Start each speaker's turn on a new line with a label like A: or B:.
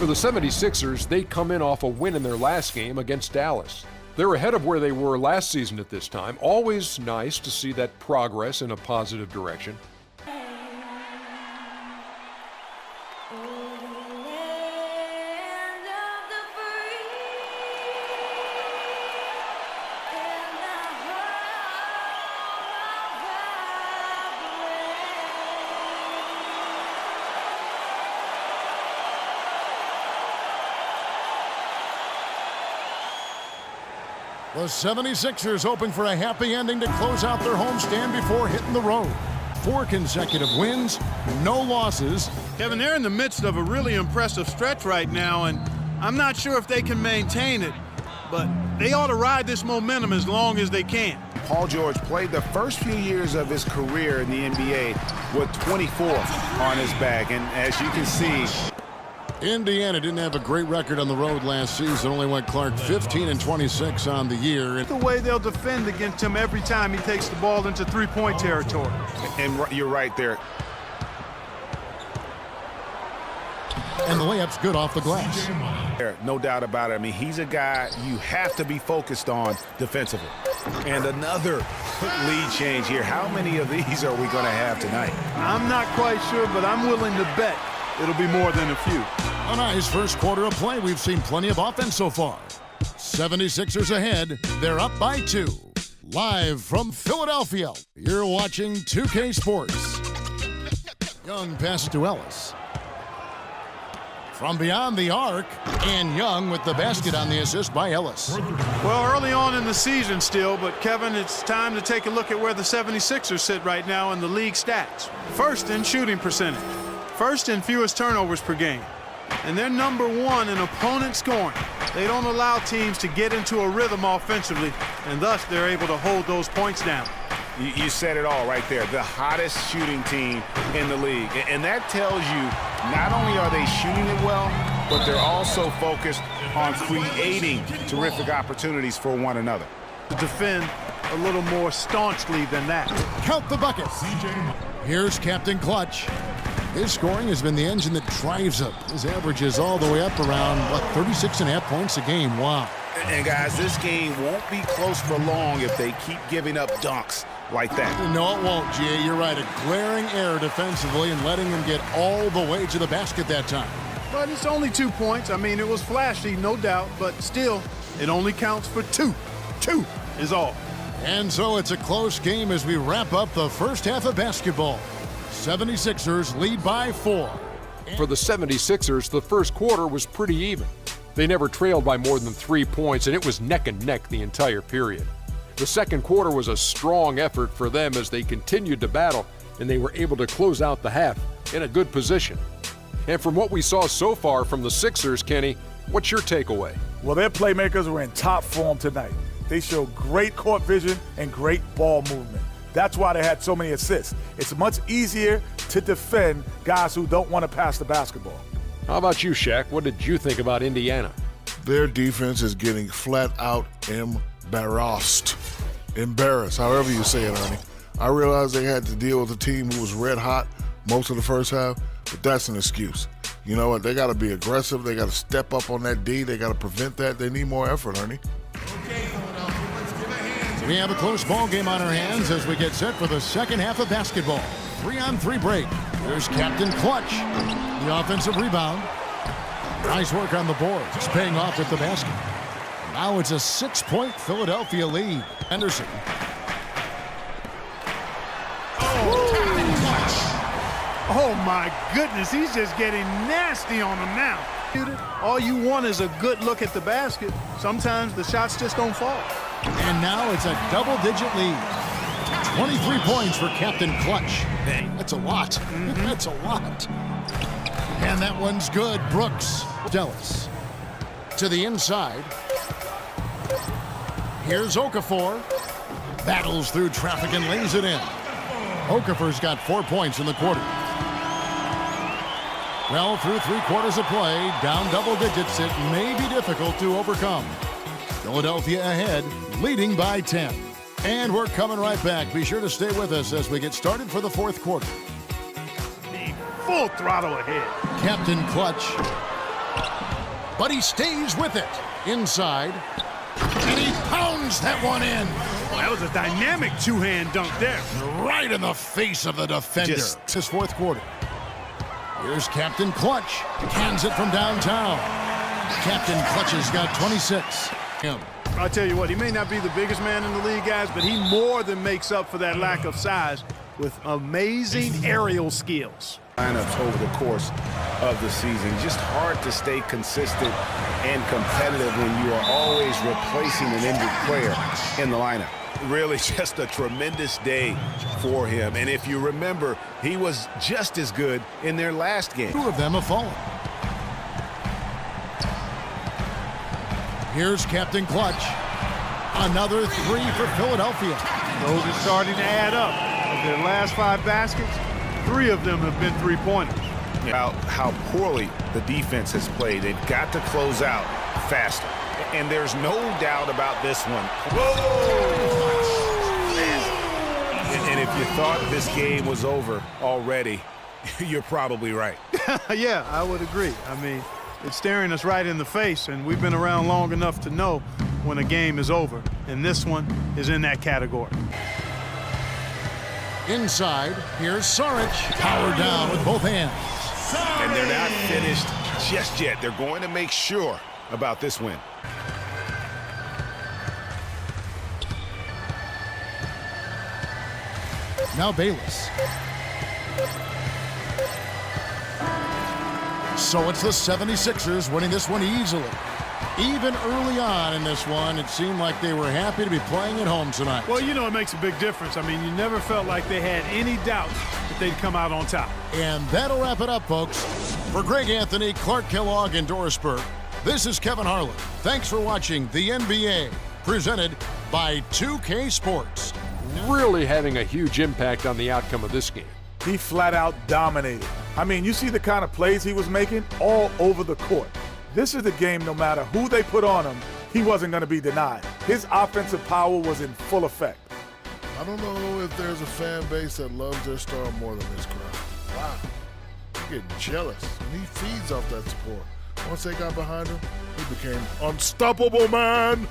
A: For the 76ers, they come in off a win in their last game against Dallas. They're ahead of where they were last season at this time. Always nice to see that progress in a positive direction.
B: The 76ers hoping for a happy ending to close out their homestand before hitting the road. 4 consecutive wins, no losses.
C: Kevin, they're in the midst of a really impressive stretch right now, and I'm not sure if they can maintain it, but they ought to ride this momentum as long as they can.
D: Paul George played the first few years of his career in the NBA with 24 on his back, and as you can see,
B: Indiana didn't have a great record on the road last season. Only went Clark 15-26 on the year.
C: The way they'll defend against him every time he takes the ball into three-point territory.
D: and you're right there.
B: And the layup's good off the glass.
D: No doubt about it. I mean, he's a guy you have to be focused on defensively. And another lead change here. How many of these are we going to have tonight?
C: I'm not quite sure, but I'm willing to bet it'll be more than a few.
B: A nice first quarter of play. We've seen plenty of offense so far. 76ers ahead. They're up by 2. Live from Philadelphia, you're watching 2K Sports. Young passes to Ellis. From beyond the arc, and Young with the basket on the assist by Ellis.
C: Well, early on in the season still, but Kevin, it's time to take a look at where the 76ers sit right now in the league stats. First in shooting percentage. First in fewest turnovers per game. And they're number 1 in opponent scoring. They don't allow teams to get into a rhythm offensively, and thus they're able to hold those points down.
D: You said it all right there. The hottest shooting team in the league. And that tells you not only are they shooting it well, but they're also focused on creating terrific opportunities for one another.
C: To defend a little more staunchly than that.
B: Count the buckets. Here's Captain Clutch. His scoring has been the engine that drives him. His average is all the way up around, 36.5 points a game. Wow.
D: And guys, this game won't be close for long if they keep giving up dunks like that.
B: No, it won't, G.A. You're right. A glaring error defensively and letting him get all the way to the basket that time.
C: But it's only 2 points. I mean, it was flashy, no doubt, but still, it only counts for 2. 2 is all.
B: And so it's a close game as we wrap up the first half of basketball. 76ers lead by 4.
A: For the 76ers, the first quarter was pretty even. They never trailed by more than 3 points, and it was neck and neck the entire period. The second quarter was a strong effort for them as they continued to battle, and they were able to close out the half in a good position. And from what we saw so far from the Sixers, Kenny, what's your takeaway?
E: Well, their playmakers were in top form tonight. They showed great court vision and great ball movement. That's why they had so many assists. It's much easier to defend guys who don't want to pass the basketball.
A: How about you, Shaq? What did you think about Indiana?
F: Their defense is getting flat out embarrassed. Embarrassed, however you say it, Ernie. I realized they had to deal with a team who was red hot most of the first half, but that's an excuse. You know what? They got to be aggressive. They got to step up on that D. They got to prevent that. They need more effort, Ernie.
B: We have a close ball game on our hands as we get set for the second half of basketball. 3-on-3 break. There's Captain Clutch. The offensive rebound. Nice work on the board. It's paying off at the basket. Now it's a 6-point Philadelphia lead. Henderson.
C: Oh, my goodness, he's just getting nasty on them now. All you want is a good look at the basket. Sometimes the shots just don't fall.
B: And now it's a double-digit lead. 23 points for Captain Clutch. That's a lot. That's a lot. And that one's good. Brooks. Dallas. To the inside. Here's Okafor. Battles through traffic and lays it in. Okafor's got 4 points in the quarter. Well, through 3 quarters of play, down double digits, it may be difficult to overcome. Philadelphia ahead, leading by 10. And we're coming right back. Be sure to stay with us as we get started for the fourth quarter.
C: Full throttle ahead.
B: Captain Clutch but he stays with it. Inside, and he pounds that one in.
C: Well, that was a dynamic two-hand dunk there.
B: Right in the face of the defender. It's his fourth quarter. Here's Captain Clutch. Cans it from downtown. Captain Clutch has got 26.
C: I'll tell you what, he may not be the biggest man in the league, guys, but he more than makes up for that lack of size with amazing aerial skills.
D: Lineups over the course of the season. Just hard to stay consistent and competitive when you are always replacing an injured player in the lineup. Really just a tremendous day for him. And if you remember, he was just as good in their last game.
B: 2 of them have fallen. Here's Captain Clutch. Another 3 for Philadelphia.
C: Those are starting to add up. Of their last 5 baskets, 3 of them have been three-pointers.
D: About how poorly the defense has played. They've got to close out faster. And there's no doubt about this one. Whoa! And if you thought this game was over already, you're probably right.
C: Yeah, I would agree. I mean, it's staring us right in the face, and we've been around long enough to know when a game is over. And this one is in that category.
B: Inside, here's Saric. Powered down with both hands.
D: And they're not finished just yet. They're going to make sure about this win.
B: Now Bayless. So it's the 76ers winning this one easily. Even early on in this one, it seemed like they were happy to be playing at home tonight.
C: Well, you know, it makes a big difference. I mean, you never felt like they had any doubt that they'd come out on top.
B: And that'll wrap it up, folks. For Greg Anthony, Clark Kellogg, and Doris Burke, this is Kevin Harlan. Thanks for watching the NBA, presented by 2K Sports.
A: Really having a huge impact on the outcome of this game.
E: He flat out dominated. I mean, you see the kind of plays he was making all over the court. This is the game, no matter who they put on him, he wasn't going to be denied. His offensive power was in full effect.
F: I don't know if there's a fan base that loves their star more than this crowd. Wow. They're getting jealous, and he feeds off that support. Once they got behind him, he became unstoppable, man.